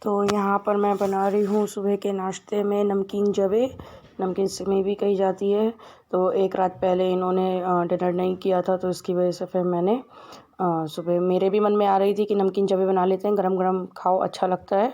तो यहाँ पर मैं बना रही हूँ सुबह के नाश्ते में नमकीन जवे। नमकीन सिवई भी कही जाती है। तो एक रात पहले इन्होंने डिनर नहीं किया था, तो इसकी वजह से फिर मैंने सुबह मेरे भी मन में आ रही थी कि नमकीन जवे बना लेते हैं, गरम गरम खाओ, अच्छा लगता है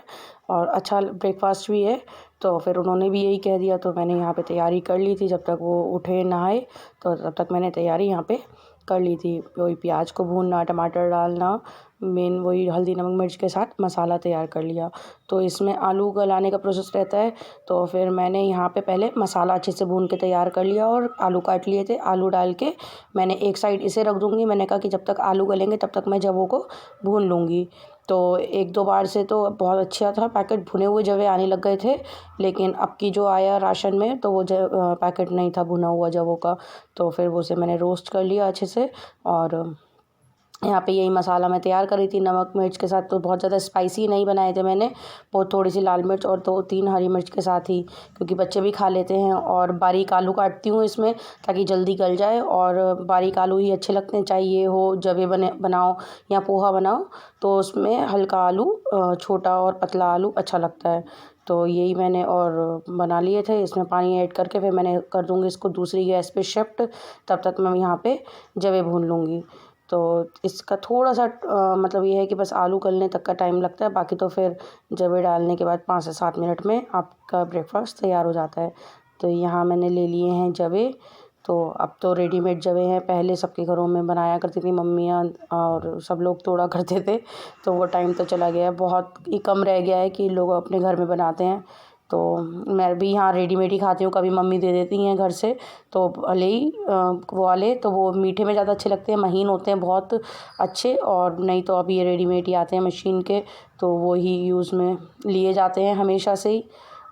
और अच्छा ब्रेकफास्ट भी है। तो फिर उन्होंने भी यही कह दिया, तो मैंने यहाँ पे तैयारी कर ली थी। जब तक वो उठे नहाए तो तब तक मैंने तैयारी यहाँ पे कर ली थी। वही प्याज को भूनना, टमाटर डालना, मेन वही हल्दी नमक मिर्च के साथ मसाला तैयार कर लिया। तो इसमें आलू गलाने का प्रोसेस रहता है। तो फिर मैंने यहाँ पे पहले मसाला अच्छे से भून के तैयार कर लिया और आलू काट लिए थे। आलू डाल के मैंने एक साइड इसे रख दूँगी। मैंने कहा कि जब तक आलू गलेंगे तब तक मैं जवों को भून लूँगी। तो एक दो बार से तो बहुत अच्छा था, पैकेट भुने हुए जवे आने लग गए थे। लेकिन अब की जो आया राशन में तो वो पैकेट नहीं था भुना हुआ जवों का। तो फिर उसे मैंने रोस्ट कर लिया अच्छे से। और यहाँ पे यही मसाला मैं तैयार करी थी नमक मिर्च के साथ। तो बहुत ज़्यादा स्पाइसी नहीं बनाए थे मैंने, बहुत थोड़ी सी लाल मिर्च और 2-3 हरी मिर्च के साथ ही, क्योंकि बच्चे भी खा लेते हैं। और बारीक आलू काटती हूँ इसमें ताकि जल्दी गल जाए, और बारीक आलू ही अच्छे लगते हैं, चाहे ये हो जवे बनाओ या पोहा बनाओ, तो उसमें हल्का आलू, छोटा और पतला आलू अच्छा लगता है। तो यही मैंने और बना लिए थे। इसमें पानी ऐड करके फिर मैंने कर दूँगी इसको दूसरी गैस पे शिफ्ट। तब तक मैं यहाँ पे जवे भून लूँगी। तो इसका थोड़ा-सा मतलब ये है कि बस आलू गलने तक का टाइम लगता है, बाकी तो फिर जवे डालने के बाद 5 से 7 मिनट में आपका ब्रेकफ़ास्ट तैयार हो जाता है। तो यहाँ मैंने ले लिए हैं जवे। तो अब तो रेडीमेड जवे हैं, पहले सबके घरों में बनाया करती थी मम्मियाँ और सब लोग तोड़ा करते थे। तो वो टाइम तो चला गया है, बहुत ही कम रह गया है कि लोग अपने घर में बनाते हैं। तो मैं भी यहाँ रेडीमेड ही खाती हूँ, कभी मम्मी दे देती हैं घर से। तो भले ही वो वाले तो वो मीठे में ज़्यादा अच्छे लगते हैं, महीन होते हैं बहुत अच्छे। और नहीं तो अभी ये रेडीमेड ही आते हैं मशीन के, तो वो ही यूज़ में लिए जाते हैं हमेशा से ही।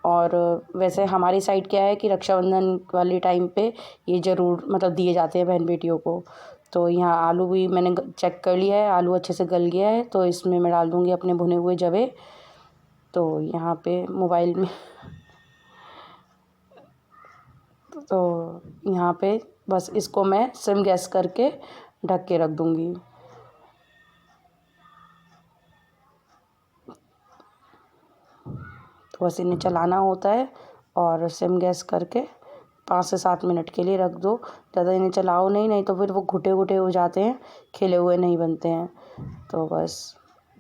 और वैसे हमारी साइड क्या है कि रक्षाबंधन वाले टाइम पे ये ज़रूर मतलब दिए जाते हैं बहन बेटियों को। तो यहाँ आलू भी मैंने चेक कर लिया है, आलू अच्छे से गल गया है। तो इसमें मैं डाल दूँगी अपने भुने हुए जवे। तो यहाँ पे मोबाइल में तो यहाँ पे बस इसको मैं सिम गैस करके ढक के रख दूँगी। तो बस इन्हें चलाना होता है और सिम गैस करके 5 से 7 मिनट के लिए रख दो। ज़्यादा इन्हें चलाओ नहीं तो फिर वो घुटे-घुटे हो जाते हैं, खिले हुए नहीं बनते हैं। तो बस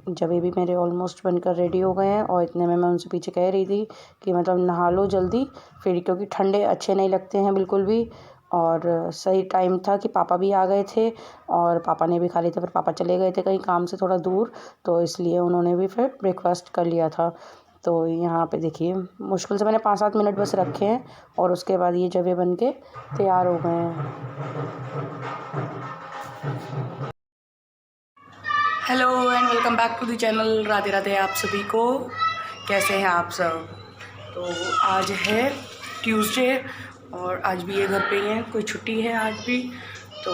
जवे भी मेरे ऑलमोस्ट बनकर रेडी हो गए हैं, और इतने में मैं उनसे पीछे कह रही थी कि मतलब नहा लो जल्दी फिर, क्योंकि ठंडे अच्छे नहीं लगते हैं बिल्कुल भी। और सही टाइम था कि पापा भी आ गए थे और पापा ने भी खा लिया था। फिर पापा चले गए थे कहीं काम से थोड़ा दूर, तो इसलिए उन्होंने भी फिर ब्रेकफ़ास्ट कर लिया था। तो यहाँ पे देखिए मुश्किल से मैंने 5-7 मिनट बस रखे हैं और उसके बाद ये जवे बन के तैयार हो गए हैं। Hello and welcome back to the channel. Radhe Radhe आप सभी को, कैसे हैं आप सब। तो आज है ट्यूसडे और आज भी ये घर पे ही हैं, कोई छुट्टी है आज भी। तो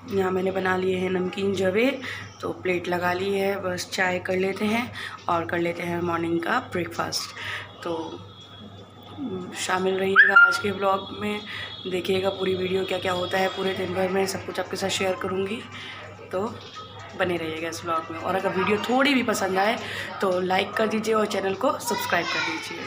यहाँ मैंने बना लिए हैं नमकीन जवे। तो प्लेट लगा ली है, बस चाय कर लेते हैं और कर लेते हैं मॉर्निंग का ब्रेकफास्ट। तो शामिल रहिएगा आज के ब्लॉग में, देखिएगा पूरी वीडियो क्या क्या होता है पूरे दिन भर में, सब कुछ आपके साथ शेयर करूँगी। तो बने रहिएगा इस ब्लॉग में, और अगर वीडियो थोड़ी भी पसंद आए तो लाइक कर दीजिए और चैनल को सब्सक्राइब कर दीजिए।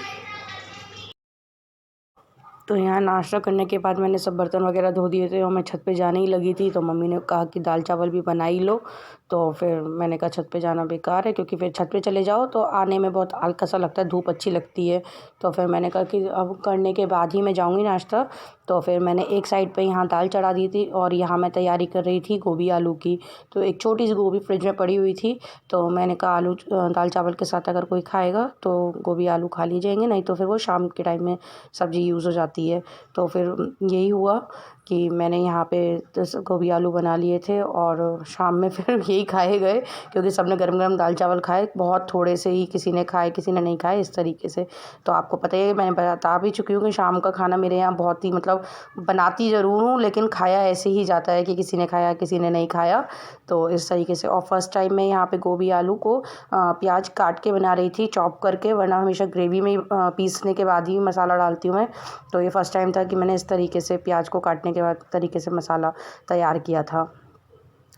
तो यहाँ नाश्ता करने के बाद मैंने सब बर्तन वगैरह धो दिए थे और मैं छत पे जाने ही लगी थी। तो मम्मी ने कहा कि दाल चावल भी बना ही लो। तो फिर मैंने कहा छत पे जाना बेकार है, क्योंकि फिर छत पे चले जाओ तो आने में बहुत हल्का सा लगता है, धूप अच्छी लगती है। तो फिर मैंने कहा कि अब करने के बाद ही मैं जाऊँगी नाश्ता। तो फिर मैंने एक साइड पे यहाँ दाल चढ़ा दी थी और यहाँ मैं तैयारी कर रही थी गोभी आलू की। तो एक छोटी सी गोभी फ्रिज में पड़ी हुई थी, तो मैंने कहा आलू दाल चावल के साथ अगर कोई खाएगा तो गोभी आलू खा लिए जाएंगे, नहीं तो फिर वो शाम के टाइम में सब्ज़ी यूज़ हो जाती है। तो फिर यही हुआ कि मैंने यहाँ पे गोभी आलू बना लिए थे और शाम में फिर यही खाए गए, क्योंकि सबने गरम गरम दाल चावल खाए, बहुत थोड़े से ही किसी ने खाए किसी ने नहीं खाए इस तरीके से। तो आपको पता ही है, मैंने बता भी चुकी हूँ कि शाम का खाना मेरे यहाँ बहुत ही मतलब बनाती ज़रूर हूँ, लेकिन खाया ऐसे ही जाता है कि किसी ने खाया किसी ने नहीं खाया। तो इस तरीके से। और फर्स्ट टाइम मैं यहाँ पे गोभी आलू को प्याज काट के बना रही थी, चॉप करके, वरना हमेशा ग्रेवी में पीसने के बाद ही मसाला डालती हूँ मैं। तो ये फर्स्ट टाइम था कि मैंने इस तरीके से प्याज को काटने के बाद तरीके से मसाला तैयार किया था।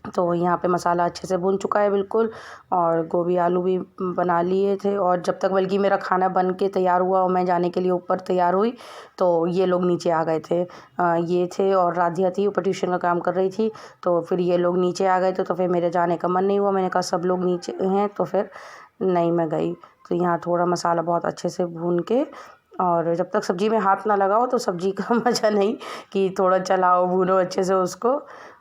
तो यहाँ पे मसाला अच्छे से भुन चुका है बिल्कुल, और गोभी आलू भी बना लिए थे। और जब तक बल्कि मेरा खाना बन के तैयार हुआ और मैं जाने के लिए ऊपर तैयार हुई तो ये लोग नीचे आ गए थे। ये थे और राधिया थी, ऊपर ट्यूशन का काम कर रही थी। तो फिर ये लोग नीचे आ गए थे, तो फिर मेरे जाने का मन नहीं हुआ। मैंने कहा सब लोग नीचे हैं तो फिर नहीं मैं गई। तो यहाँ थोड़ा मसाला बहुत अच्छे से भून के, और जब तक सब्ज़ी में हाथ ना लगाओ तो सब्ज़ी का मज़ा नहीं, कि थोड़ा चलाओ भूनो अच्छे से उसको।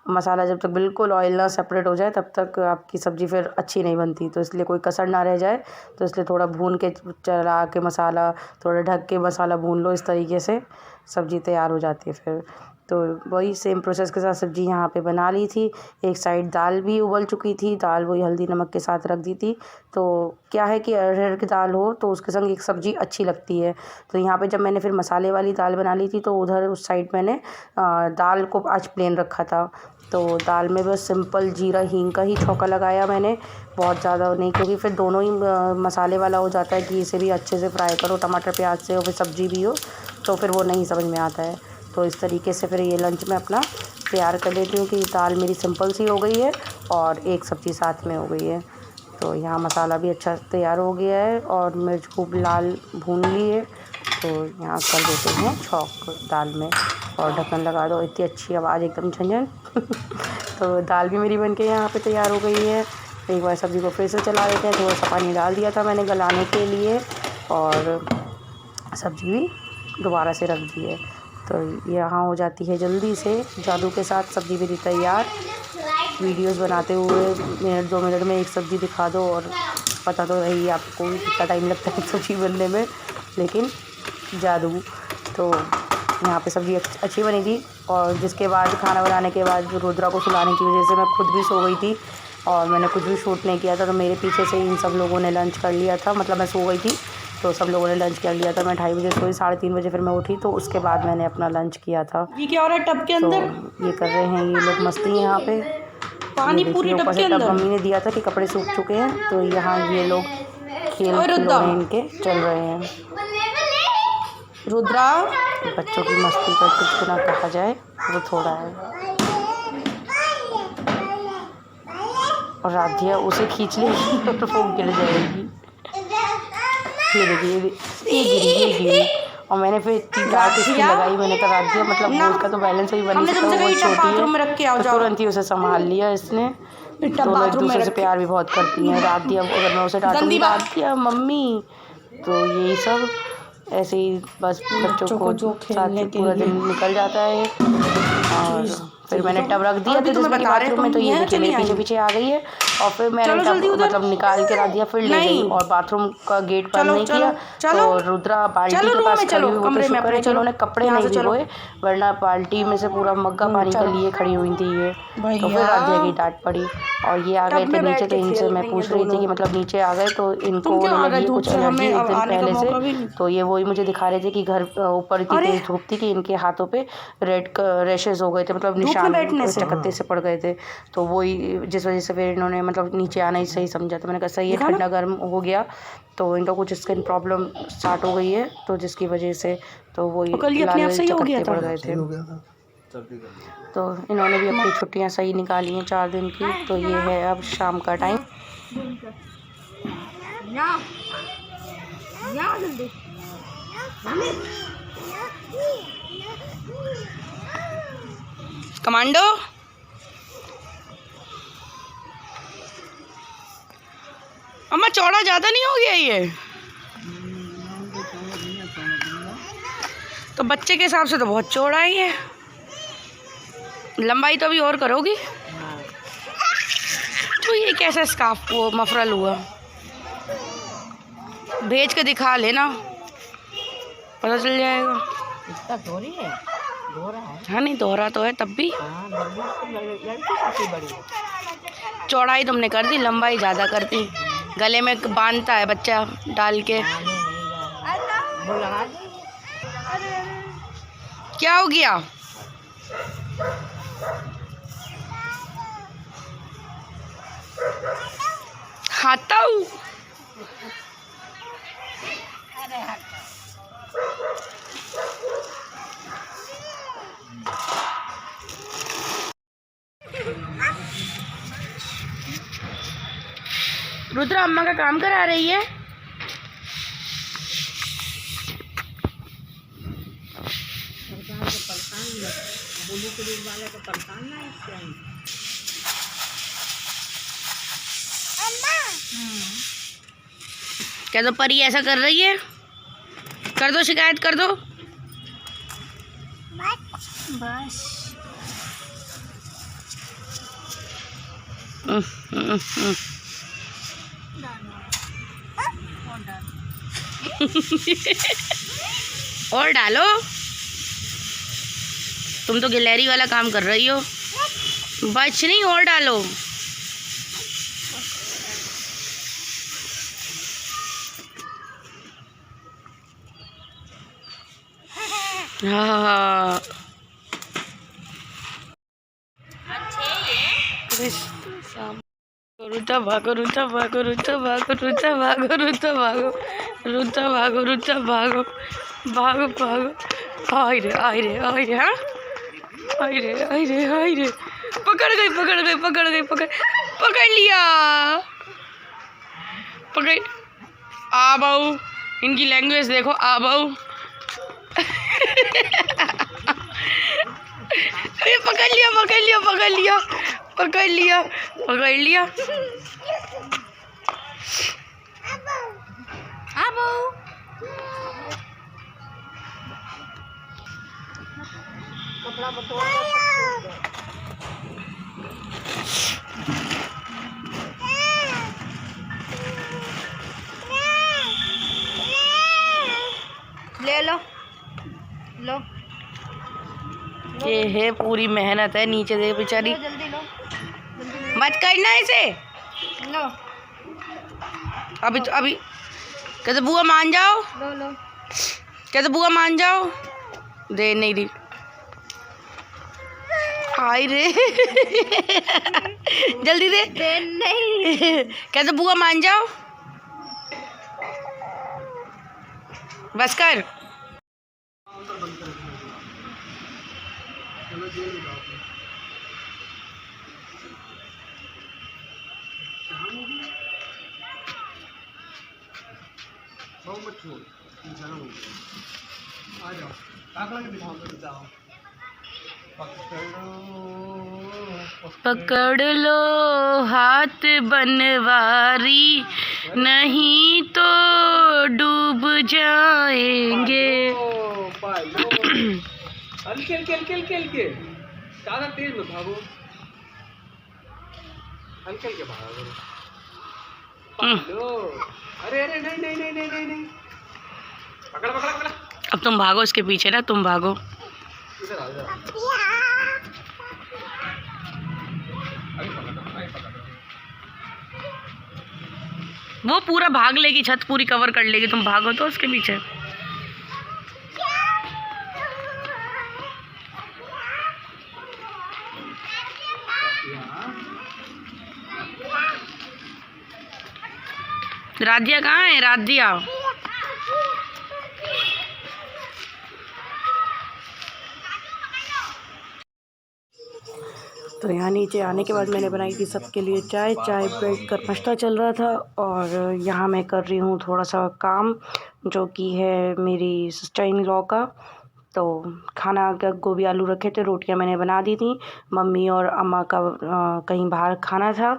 मसाला जब तक बिल्कुल ऑयल ना सेपरेट हो जाए तब तक आपकी सब्ज़ी फिर अच्छी नहीं बनती। तो इसलिए कोई कसर ना रह जाए, तो इसलिए थोड़ा भून के चला के मसाला, थोड़ा ढक के मसाला भून लो, इस तरीके से सब्ज़ी तैयार हो जाती है फिर। तो वही सेम प्रोसेस के साथ सब्ज़ी यहाँ पे बना ली थी। एक साइड दाल भी उबल चुकी थी, दाल वही हल्दी नमक के साथ रख दी थी। तो क्या है कि अरहर की दाल हो तो उसके संग एक सब्ज़ी अच्छी लगती है। तो यहाँ पे जब मैंने फिर मसाले वाली दाल बना ली थी तो उधर उस साइड मैंने दाल को आज प्लेन रखा था। तो दाल में बस सिंपल जीरा हींग का ही छौंका लगाया मैंने, बहुत ज़्यादा नहीं, क्योंकि फिर दोनों ही मसाले वाला हो जाता है कि इसे भी अच्छे से फ्राई करो टमाटर प्याज से और फिर सब्ज़ी भी हो, तो फिर वो नहीं समझ में आता है। तो इस तरीके से फिर ये लंच में अपना तैयार कर लेती हूँ कि दाल मेरी सिंपल सी हो गई है और एक सब्ज़ी साथ में हो गई है। तो यहाँ मसाला भी अच्छा तैयार हो गया है और मिर्च खूब लाल भून ली है। तो यहाँ कर देते हैं छौंक दाल में और ढक्कन लगा दो। इतनी अच्छी आवाज़ एकदम झंझन तो दाल भी मेरी बनके यहाँ पे तैयार हो गई है। एक बार सब्ज़ी को फिर से चला देते हैं। थोड़ा सा पानी डाल दिया था मैंने गलाने के लिए, और सब्ज़ी भी दोबारा से रख दी है। तो यहाँ हो जाती है जल्दी से जादू के साथ सब्ज़ी मेरी तैयार। वीडियोस बनाते हुए मिनट 2 मिनट में एक सब्ज़ी दिखा दो, और पता तो रही आपको कितना टाइम लगता है सब्ज़ी बनने में, लेकिन जादू। तो यहाँ पे सब्ज़ी अच्छी बनी थी। और जिसके बाद खाना बनाने के बाद रुद्रा को सुलाने की वजह से मैं खुद भी सो गई थी और मैंने कुछ भी शूट नहीं किया था। तो मेरे पीछे से इन सब लोगों ने लंच कर लिया था, मतलब मैं सो गई थी तो सब लोगों ने लंच कर लिया था। मैं 2:30 बजे सोई, 3:30 बजे फिर मैं उठी, तो उसके बाद मैंने अपना लंच किया था। ये क्या हो रहा है टब के अंदर? तो ये कर रहे हैं ये लोग मस्ती यहाँ पे। पानी पूरी टब के अंदर। मम्मी ने दिया था कि कपड़े सूख चुके हैं, तो यहाँ ये लोग खिलौने इनके चल रहे हैं। रुद्रा बच्चों की मस्ती का कुछ ना कहा जाए वो थोड़ा है। और राधिया उसे खींच लेगी और वो गिर जाएगी। ये देखिए ये गिरी। और मैंने फिर इतनी डांट इसकी लगाई, मैंने कहा राधिया मतलब वो उसका तो बैलेंस ही बनी सकता है, वो छोटी है। तो तुरंत ही उसे संभाल लिया इसने। दोनों एक दूसरे से प्यार भी बहुत करती हैं। राधिया अगर मैं उसे डांटूंगी राधिया मम्मी, तो यही सब ऐसे ही बस बच्चों को साथ ही पूरा दिन निकल जाता है। और फिर मैंने टब रख दिया तो जिसमें बाथरूम में, तो ये देखिए मेरे पीछे पीछे आ गई है। और फिर मैंने टब मतलब निकाल के रख दिया, फिर ले गई और बाथरूम का गेट बंद नहीं किया। तो रुद्रा बाल्टी के पास खड़ी हुई, वो तो शुक्र है कि उन्होंने कपड़े नहीं भिगोए, वरना बाल्टी में से पूरा मग्गा पानी का लिए खड़ी हुई थी ये। तो फिर राधिया की डांट पड़ी। और ये आ गए थे नीचे, तो इनसे मैं पूछ रही थी कि मतलब नीचे आ गए तो इनको होने लगी कुछ एलर्जी एक दिन पहले से। तो ये वही मुझे दिखा रहे थे कि घर ऊपर इतनी तेज धूप थी कि इनके हाथों पे रेड रेशेस हो गए थे, मतलब निशान चकत्ते से पड़ गए थे। तो वही जिस वजह से फिर इन्होंने मतलब नीचे आना ही सही समझा। तो मैंने कहा सही है, ठंडा गर्म हो गया तो इनका कुछ स्किन प्रॉब्लम स्टार्ट हो गई है, तो जिसकी वजह से तो वही लाल चकत्ते पड़ गए थे। तो इन्होंने भी अपनी छुट्टियां सही निकाली हैं 4 दिन की। तो ये है अब शाम का टाइम। कमांडो अम्मा चौड़ा ज़्यादा नहीं हो गया ये? तो बच्चे के हिसाब से तो बहुत चौड़ा है ये। लंबाई तो अभी और करोगी? तो ये कैसा स्कार्फ वो मफरल हुआ? भेज के दिखा लेना, पता चल जाएगा। इसका दोहरी है, दोहरा है। हाँ नहीं दोहरा तो है तब भी। हाँ, लड़की बड़ी है। चौड़ाई तुमने कर दी, लंबाई ज़्यादा कर दी। गले में बांधता है बच्चा डाल के। वो लगा दी। क्या हो गया? खाता हूँ। रुद्रा अम्मा का काम करा रही है। सरकार को परेशान बोली पुलिस वाले को परेशान ना इसके क्या तो परी ऐसा कर रही है? कर दो, शिकायत कर दो। बस और डालो। तुम तो गिलहरी वाला काम कर रही हो। बच नहीं, और डालो। हाँ रुता भागो, रुता भागो, रुता भागो, रुता भागो, रुता भागो, रुता भागो, रुता भागो, भागो भागो। आई रे आई रे आई रे, हाँ आई रे आई रे आई रे। पकड़ गई पकड़ गई पकड़ गई पकड़ पकड़ लिया, पकड़। आ बाऊ, इनकी लैंग्वेज देखो, आ बाऊ। अरे पकड़ लिया पकड़ लिया पकड़ लिया पकड़ लिया पकड़ लिया। ले लो लो, ये है पूरी मेहनत है, नीचे देख बेचारी। जल्दी लो, मत करना इसे। लो अभी तो अभी कहते बुआ मान जाओ, लो लो। कहते बुआ मान जाओ। दे नहीं रही। हाय रे। जल्दी दे। दे नहीं। कहते बुआ मान जाओ। बस कर। पकड़ लो हाथ बनवारी, नहीं तो डूब जाएंगे। हल्के हल्के हल्के हल्के हल्के, ज़्यादा तेज मत भागो, हल्के हल्के भागो। पालो, अरे अरे नहीं नहीं नहीं नहीं नहीं नहीं, पकड़ पकड़ पकड़। अब तुम भागो इसके पीछे ना, तुम भागो। इधर आ इधर। अभी पकड़ अभी पकड़। वो पूरा भाग लेगी, छत पूरी कवर कर लेगी, तुम भागो तो उसके पीछे। राधिया कहाँ है? राधिया तो यहाँ नीचे आने के बाद मैंने बनाई थी सबके लिए चाय। चाय बैठ कर नाश्ता चल रहा था और यहाँ मैं कर रही हूँ थोड़ा सा काम, जो कि है मेरी सिस्टर इन लॉ का। तो खाना का गोभी आलू रखे थे, रोटियां मैंने बना दी थी। मम्मी और अम्मा का कहीं बाहर खाना था।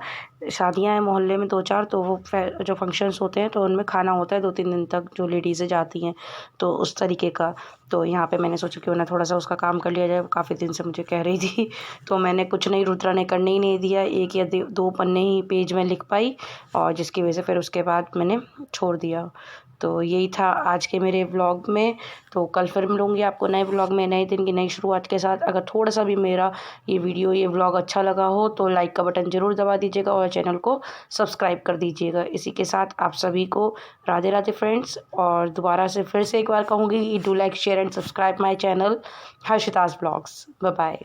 शादियां हैं मोहल्ले में 2-4, तो वो जो फंक्शंस होते हैं तो उनमें खाना होता है 2-3 दिन तक, जो लेडीज़ें जाती हैं तो उस तरीके का। तो यहाँ पे मैंने सोचा क्यों ना थोड़ा सा उसका काम कर लिया जाए, काफ़ी दिन से मुझे कह रही थी। तो मैंने कुछ नहीं, रुद्रा ने करने ही नहीं दिया, 1 या 2 पन्ने ही पेज में लिख पाई, और जिसकी वजह से फिर उसके बाद मैंने छोड़ दिया। तो यही था आज के मेरे व्लॉग में। तो कल फिर मिलूँगी आपको नए व्लॉग में, नए दिन की नई शुरुआत के साथ। अगर थोड़ा सा भी मेरा ये वीडियो, ये व्लॉग अच्छा लगा हो तो लाइक का बटन ज़रूर दबा दीजिएगा और चैनल को सब्सक्राइब कर दीजिएगा। इसी के साथ आप सभी को राधे राधे फ्रेंड्स। और दोबारा से फिर से एक बार कहूँगी, do like share and subscribe my channel Harshita's blogs. Bye bye.